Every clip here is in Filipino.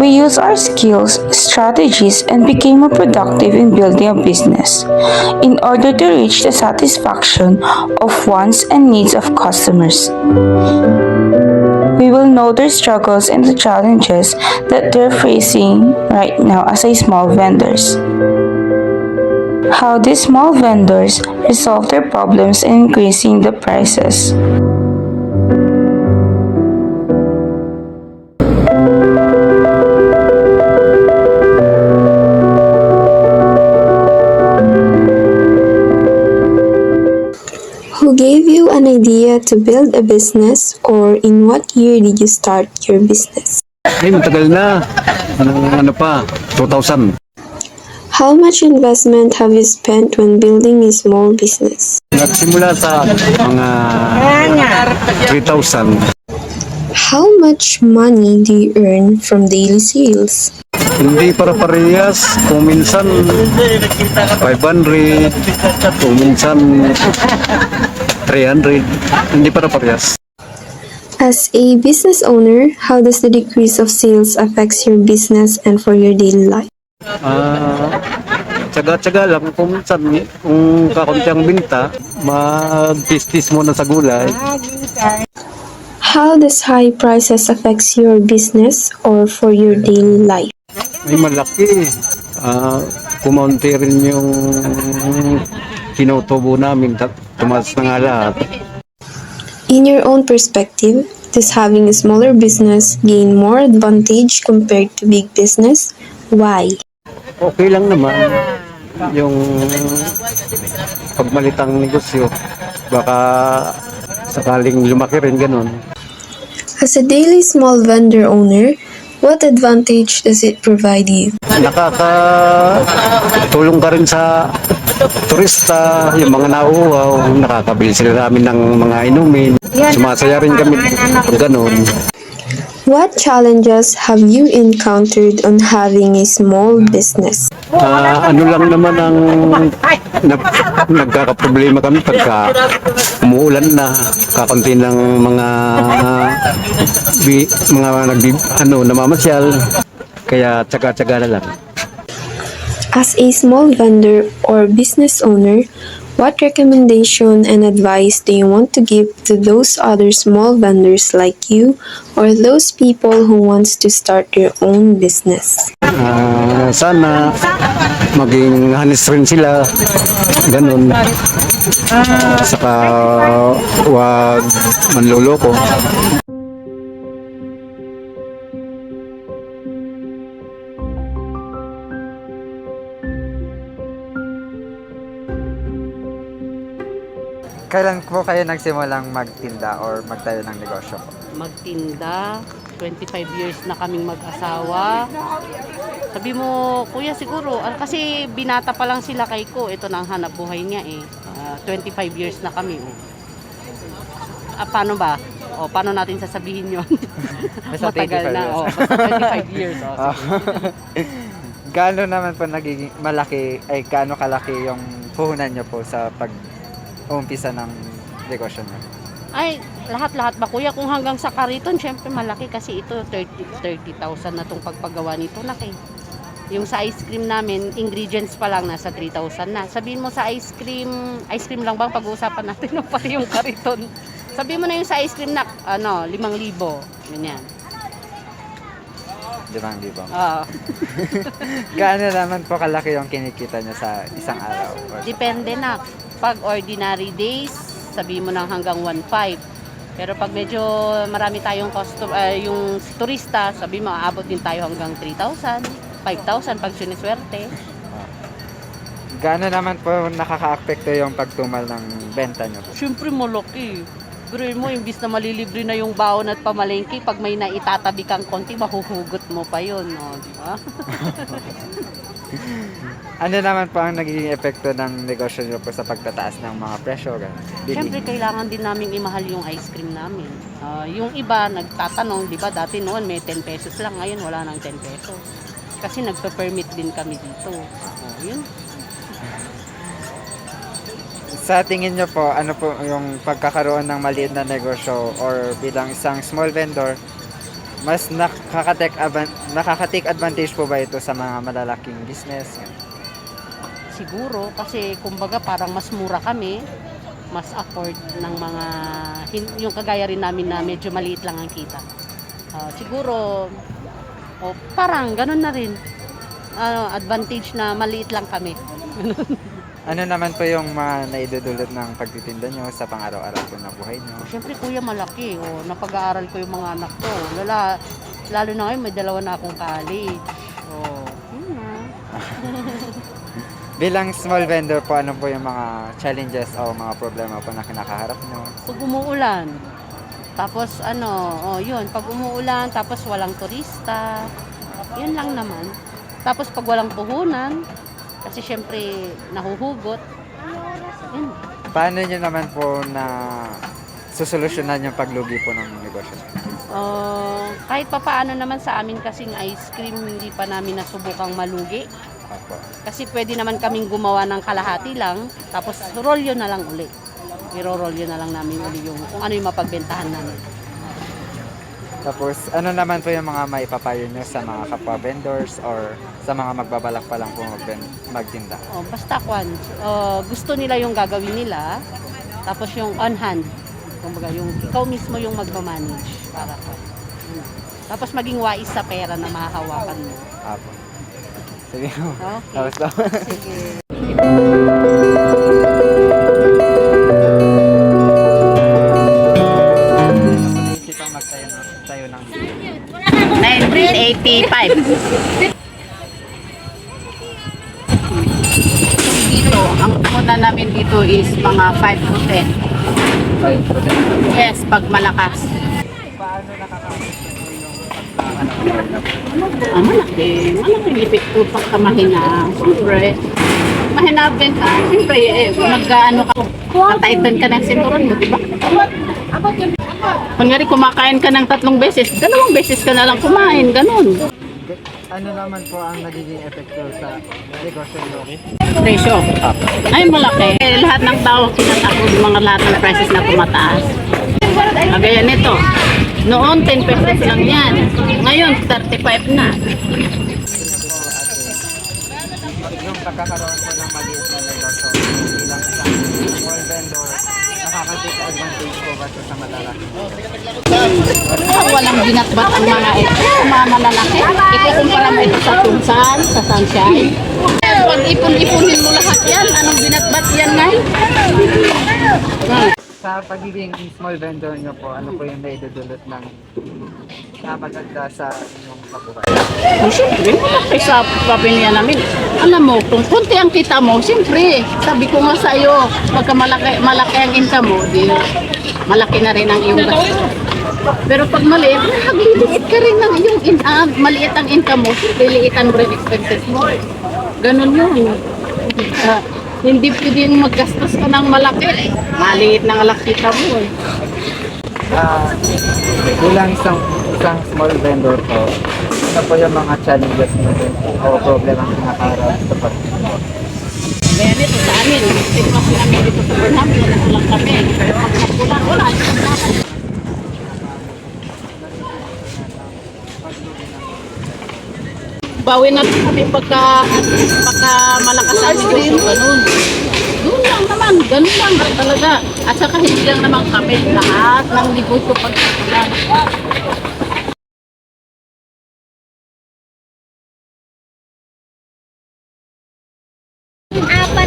We used our skills, strategies, and became more productive in building a business in order to reach the satisfaction of wants and needs of customers. We will know their struggles and the challenges that they're facing right now as a small vendors. How these small vendors resolve their problems in increasing the prices. Who gave you an idea to build a business, or in what year did you start your business? Ay, matagal na. Ano pa? 2000. How much investment have you spent when building a small business? Nagsimula sa mga 3,000. How much money do you earn from daily sales? Hindi para parehas. Kung minsan 500, kung minsan 300. Hindi para parehas. As a business owner, how does the decrease of sales affects your business and for your daily life? Tsaga-tsaga lang. Kung minsan, kung kakunti ang binta, mag-tis-tis muna sa gulay. How does high prices affects your business or for your daily life? Ay, malaki. Kumaunti rin yung tinutubo namin. Tumaas na nga lahat. In your own perspective, does having a smaller business gain more advantage compared to big business? Why? Okay lang naman yung pagmalitang negosyo. Baka sakaling lumaki rin ganun. As a daily small vendor owner, what advantage does it provide you? Nakakatulong ka rin sa turista, yung mga nauuhaw, nakakabili sila namin ng mga inumin. Sumasaya rin kami ganun. What challenges have you encountered on having a small business? Ano lang naman ang nagkakaproblema kami pagka umuulan na, kakunti ng namamasyal, kaya tsaga-tsaga na lang. As a small vendor or business owner, what recommendation and advice do you want to give to those other small vendors like you or those people who wants to start their own business? Sana maging honest rin sila, ganun. Saka wag manloloko. Kailan po kayo nagsimulang magtinda or magtayo ng negosyo po? Magtinda, 25 years na kaming mag-asawa. Sabi mo, kuya siguro, kasi binata pa lang sila kay ko, ito na ang hanap buhay niya eh. 25 years na kami. Paano ba? Paano natin sasabihin yon? Basta Matagal 25 na. years. Basta 25 years. Gaano naman po nagiging malaki, gaano kalaki yung puhunan nyo po sa pag-umpisa ng negosyo nyo? Ay, lahat-lahat ba kuya? Kung hanggang sa kariton, syempre malaki kasi ito 30,000 na tong pagpagawa nito na kay. Yung sa ice cream namin, ingredients pa lang nasa 3,000 na. Sabihin mo sa ice cream lang bang pag-uusapan natin o pati yung kariton? Sabihin mo na yung sa ice cream na 5,000. Ganyan. 5,000. Oo. Gaano naman po kalaki yung kinikita nyo sa isang araw? Depende na. Pag ordinary days, sabihin mo na hanggang 1,500. Pero pag medyo marami tayong yung turista, sabihin mo aabot din tayo hanggang 3,000. 5,000 pag siniswerte. Gaano naman po nakaka-apekto yung pagtumal ng benta nyo po? Siyempre malaki. Pero mo, imbis na malilibre na yung baon at pamalengke, pag may naitatabi kang konti, mahuhugot mo pa yun. Di ba? Ano naman po ang nagiging epekto ng negosyo nyo po sa pagtataas ng mga presyo? Siyempre, kailangan din namin imahal yung ice cream namin. Yung iba, nagtatanong, di ba, dati noon may 10 pesos lang, ngayon wala nang 10 pesos. Kasi nagpa-permit din kami dito. Yun. Sa tingin nyo po, ano po yung pagkakaroon ng maliit na negosyo or bilang isang small vendor, mas nakaka-take advantage po ba ito sa mga malalaking business? Siguro kasi kumbaga parang mas mura kami, mas afford ng mga yung kagaya rin namin na medyo maliit lang ang kita. Siguro parang ganun na rin. Advantage na maliit lang kami. Ano naman po yung mga naidudulot ng pagtitinda nyo sa pang-araw-araw po na buhay nyo? Siyempre kuya malaki. Napag-aaral ko yung mga anak ko. Lalo na ngayon may 2 na akong college. Yun na. Bilang small vendor po, ano po yung mga challenges o mga problema po na kinakaharap nyo? Pag umuulan, tapos yun, pag umuulan, tapos walang turista, yun lang naman. Tapos pag walang puhunan, kasi syempre nahuhugot, yun. Paano nyo naman po na susolusyonan yung paglugi po ng negosyo? Kahit pa paano naman sa amin kasing ice cream, hindi pa namin nasubukang malugi. Opo. Kasi pwede naman kaming gumawa ng kalahati lang, tapos rolyo na lang uli. Iro-rolyo na lang namin uli yung kung ano yung mapagbentahan namin. Tapos, ano naman po yung mga maipapayo nyo sa mga kapwa vendors or sa mga magbabalak pa lang po magtinda? Basta gusto nila yung gagawin nila, tapos yung on hand, kumbaga yung ikaw mismo yung magmamanage para po. Tapos maging wais sa pera na mahahawakan mo. Apo. Sige po. Okay. Tapos lang. Sige. Naisipang magtayo ng 1985. Dito, ang muna namin dito is mga 5 to 10. 5%. Yes, pag malakas. Paano nakaka-apekto po yung pagkakaroon? Malaking epekto pagka mahina. Siyempre, mahina benta. Siyempre, nag-ano ka, kataitan ka ng sinturon mo, diba? Kunyari, kumakain ka ng 3 beses, 2 beses ka na lang kumain, ganun. Ano naman po ang nagiging epekto sa negosyo nyo? Presyo. Ay, malaki. Lahat ng tao kinatakot mga lahat ng prices na tumataas. Kagaya nito. Noon, 10 pesos lang yan. Ngayon, 35 na. Yung pagkakaroon po ng maliit na negosyo bilang isang small vendor, nakaka-take advantage po ba sa malalaki? Walang binatbat ang mga ito. Mga malalaki. Ikukumpara mo ito sa Tunsan, sa Sunshine. Pag ipon-ipunin mo lahat yan, anong binatbat yan ngayon? Sa pagiging small vendor nyo po, ano po yung naidudulot ng maganda sa inyong kabuhay? Siyempre, malaki sa pamilya namin. Alam mo, kung konti ang kita mo, siyempre, sabi ko nga sa iyo, pagka malaki ang income mo, di, malaki na rin ang iyong gasto. Pero pag maliit, magliliit ka rin ng iyong maliit ang income mo, siyempre, liitan mo rin expenses mo. Ganon yun. Hindi pwedeng maggastos ka ng malaki. Maliit na ang kita mo. Bilang isang small vendor po, ano po yung mga challenges nyo o problema ang kinakaharap sa pagtitinda? Kaya nito sa amin, sitwasyon namin dito sa Burnham, wala lang kami. Pero pag nakulang, wala. Bawi na kami pagka malakas ang negosyo, ganun. Doon lang naman, ganun lang talaga. At saka hindi lang naman kami, lahat ng negosyo pagkakulan.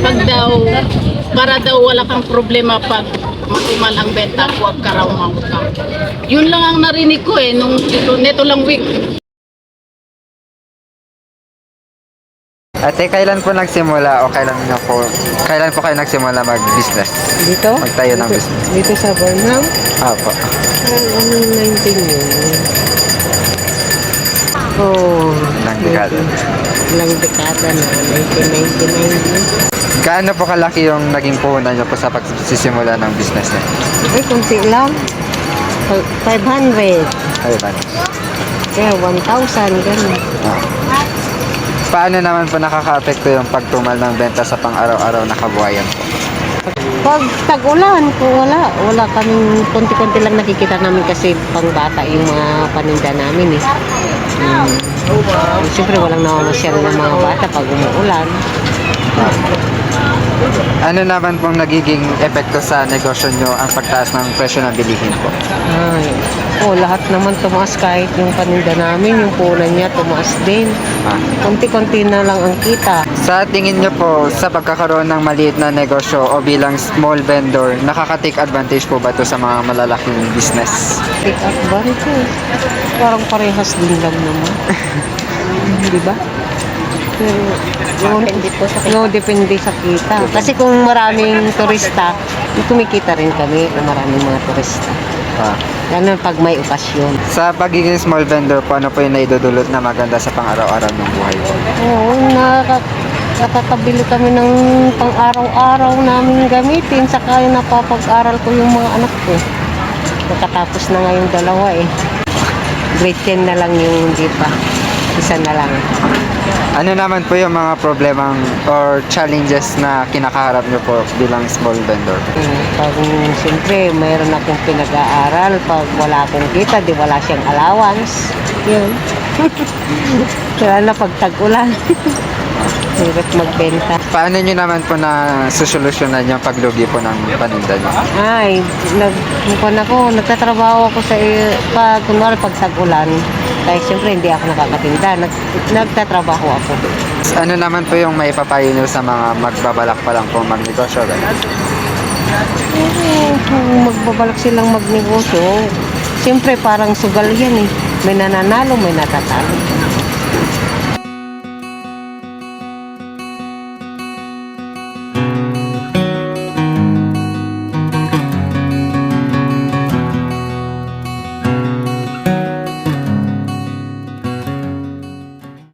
Pag daw, para daw wala kang problema pag matumal ang benta, huwag ka raw mangutang. Yun lang ang narinig ko nung neto lang week. Ate, kailan po nagsimula o kailan po kayo nagsimula mag-business? Dito? Magtayo ng business? Dito sa Burnham? Apo. Anong 19 yun? Oh, Ilang dekada. ilang dekada na, 1999. Gaano po kalaki yung naging puhunan nyo po sa pagsisimula ng business niyo? Ay, kunti lang. 500. Ayun. Kaya 1,000, ganun. Paano naman po nakaka-apekto yung pagtumal ng benta sa pang-araw-araw na kabuhayan po? Pag tag-ulan, kung wala kaming konti-konti lang nakikita namin kasi pang bata yung mga paninda namin eh. Siyempre walang namamasyal ng mga bata pag umuulan. Ano naman pong nagiging epekto sa negosyo nyo ang pagtaas ng presyo ng bilihin po? Ay, lahat naman tumaas kahit yung paninda namin, yung punan niya tumaas din. Konti-konti na lang ang kita. Sa tingin nyo po, sa pagkakaroon ng maliit na negosyo o bilang small vendor, nakaka-take advantage po ba ito sa mga malalaking business? Take advantage. Parang parehas din lang naman. Di ba? Pero, depende sa kita. Kasi kung maraming turista, kumikita rin kami kung maraming mga turista. Lalo pag may okasyon. Sa pagiging small vendor po, ano po yung naidudulot na maganda sa pang-araw-araw ng buhay po? Oo, nakakabili kami ng pang-araw-araw namin gamitin. Saka yung napapag-aral ko yung mga anak ko. Nakatapos na nga yung dalawa eh. Grade 10 na lang yung hindi pa. Isa na lang. Ano naman po yung mga problemang or challenges na kinakaharap nyo po bilang small vendor? Pag siyempre mayroon akong pinag-aaral, pag wala akong kita, di wala siyang allowance. Yun. Kaya na pag tag-ulan. Hirap magbenta. Paano nyo naman po na susolusyonan yung paglugi po ng paninda nyo? Ay, nagtatrabaho ako sa, kunwari pag tag-ulan, kaya siyempre hindi ako nakakatinda, nagtatrabaho ako. Ano naman po yung maipapayo nyo sa mga magbabalak pa lang po magnegosyo? Kung magbabalak silang magnegosyo, siyempre parang sugal yan eh. May nananalo, may natatalo.